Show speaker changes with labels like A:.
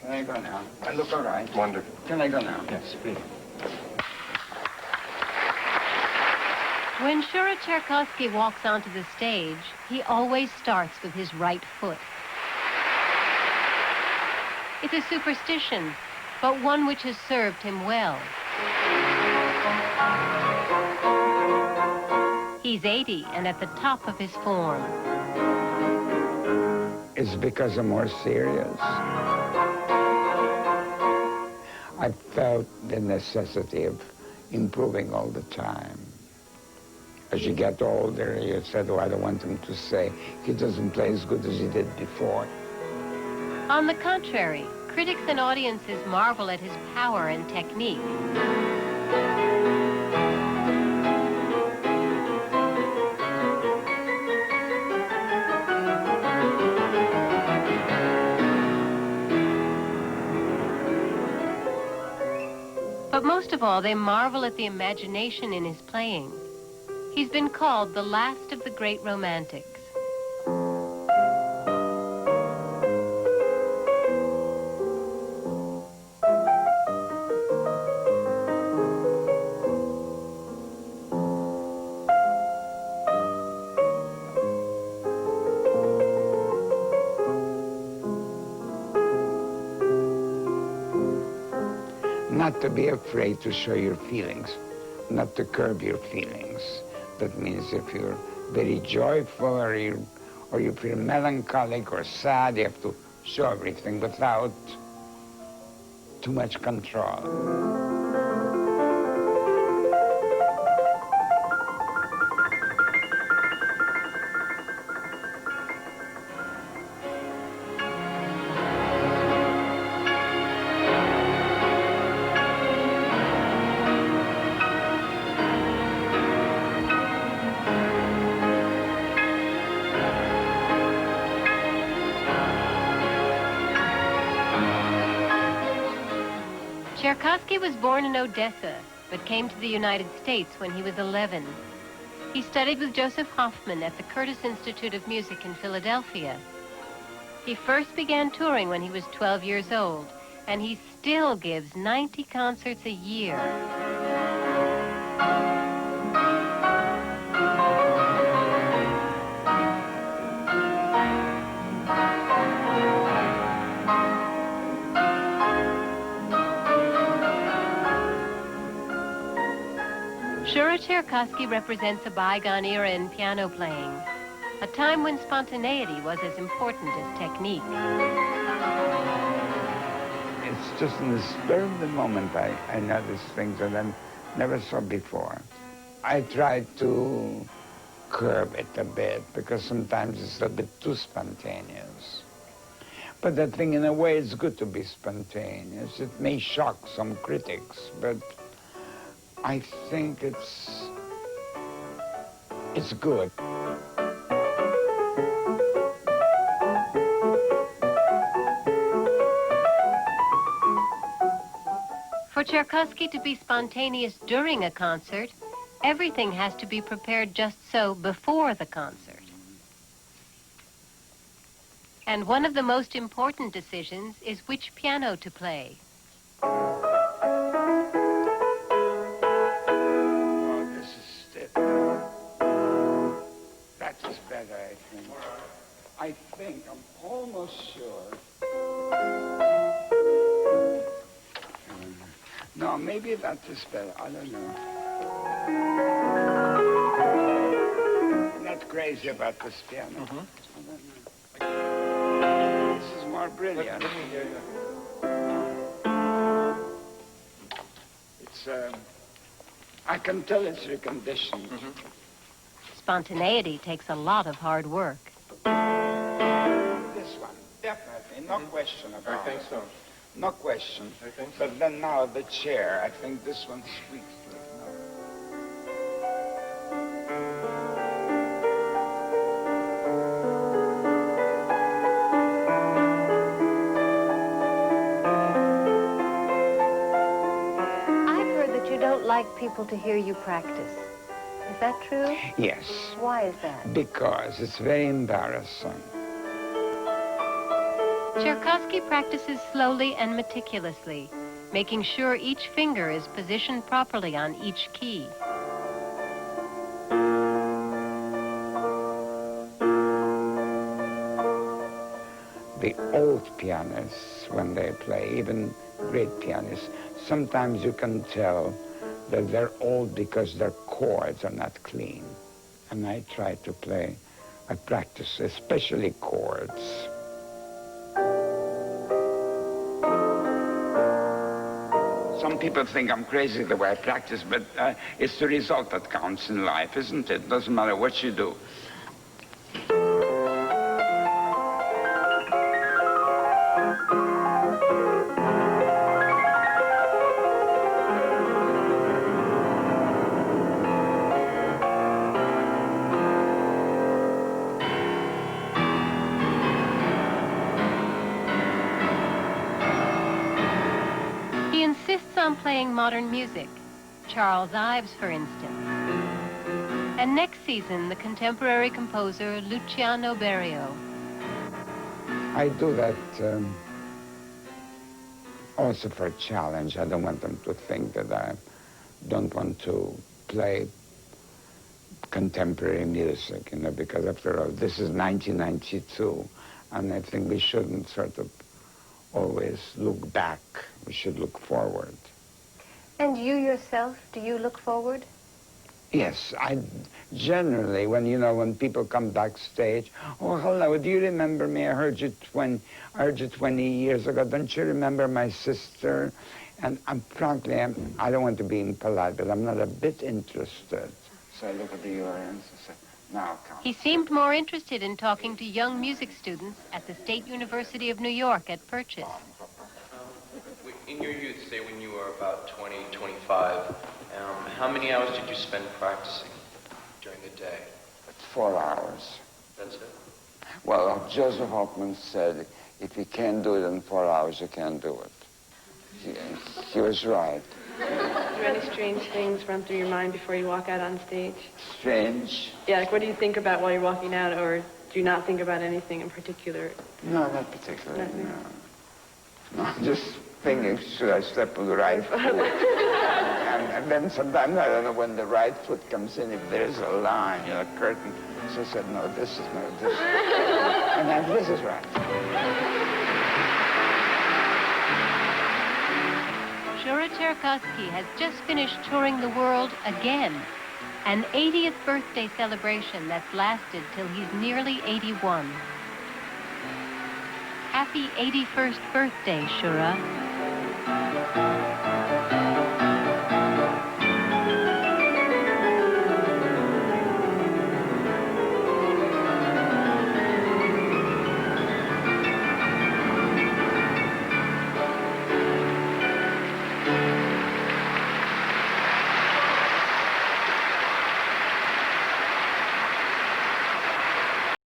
A: Can I go now? I look all right.
B: Wonderful.
A: Can I go now?
B: Yes, please.
C: When Shura Cherkassky walks onto the stage, he always starts with his right foot. It's a superstition, but one which has served him well. He's 80 and at the top of his form.
A: It's because I'm more serious. I felt the necessity of improving all the time. As you get older, you said, oh, I don't want him to say he doesn't play as good as he did before.
C: On the contrary, critics and audiences marvel at his power and technique. But most of all, they marvel at the imagination in his playing. He's been called the last of the great romantics.
A: Not to be afraid to show your feelings, not to curb your feelings. That means if you're very joyful or you feel melancholic or sad, you have to show everything without too much control.
C: Cherkassky was born in Odessa, but came to the United States when he was 11. He studied with Joseph Hoffman at the Curtis Institute of Music in Philadelphia. He first began touring when he was 12 years old, and he still gives 90 concerts a year. Shura Cherkassky represents a bygone era in piano playing, a time when spontaneity was as important as technique.
A: It's just in the spur of the moment I notice things that I never saw before. I try to curb it a bit because sometimes it's a bit too spontaneous. But I think in a way it's good to be spontaneous. It may shock some critics, but I think it's good.
C: For Cherkassky to be spontaneous during a concert, everything has to be prepared just so before the concert. And one of the most important decisions is which piano to play.
A: I think, I'm almost sure. No, maybe that is better. I don't know. I'm not crazy about this piano. I don't know. This is more brilliant.
B: Let me hear you.
A: It's, I can tell it's reconditioned.
C: Spontaneity takes a lot of hard work.
A: This one, definitely, no question about it.
B: I think so.
A: No question.
B: I think so.
A: But then now the chair, I think this one squeaks to it.
C: I've heard that you don't like people to hear you practice. Is that true?
A: Yes.
C: Why is that?
A: Because it's very embarrassing.
C: Cherkassky practices slowly and meticulously, making sure each finger is positioned properly on each key.
A: The old pianists, when they play, even great pianists, sometimes you can tell that they're old because their chords are not clean. And I try to play, I practice especially chords. Some people think I'm crazy the way I practice, but it's the result that counts in life, isn't it? Doesn't matter what you do.
C: He insists on playing modern music, Charles Ives, for instance. And next season, the contemporary composer Luciano Berio.
A: I do that also for a challenge. I don't want them to think that I don't want to play contemporary music, because after all, this is 1992, and I think we shouldn't sort of always look back. We should look forward.
C: And you yourself, do you look forward?
A: Yes, I generally, when people come backstage, oh, hello, do you remember me? I heard you 20 years ago. Don't you remember my sister? And frankly, I don't want to be impolite, but I'm not a bit interested. So I look at the audience and say, now come.
C: He seemed more interested in talking to young music students at the State University of New York at Purchase.
B: In your youth, say when you were about 20, 25, how many hours did you spend practicing during the day?
A: 4 hours.
B: That's it?
A: Well, Joseph Hoffman said, if you can't do it in 4 hours, you can't do it. He was right.
D: Do any strange things run through your mind before you walk out on stage?
A: Strange?
D: Yeah, like what do you think about while you're walking out, or do you not think about anything in particular?
A: No, not particularly,
D: Nothing.
A: no. No, just thinking, should I step on the right foot? and then sometimes, I don't know, when the right foot comes in, if there's a line, a curtain. So I said, no, this is not this. And then this is right.
C: Shura Cherkassky has just finished touring the world again. An 80th birthday celebration that's lasted till he's nearly 81. Happy 81st birthday, Shura.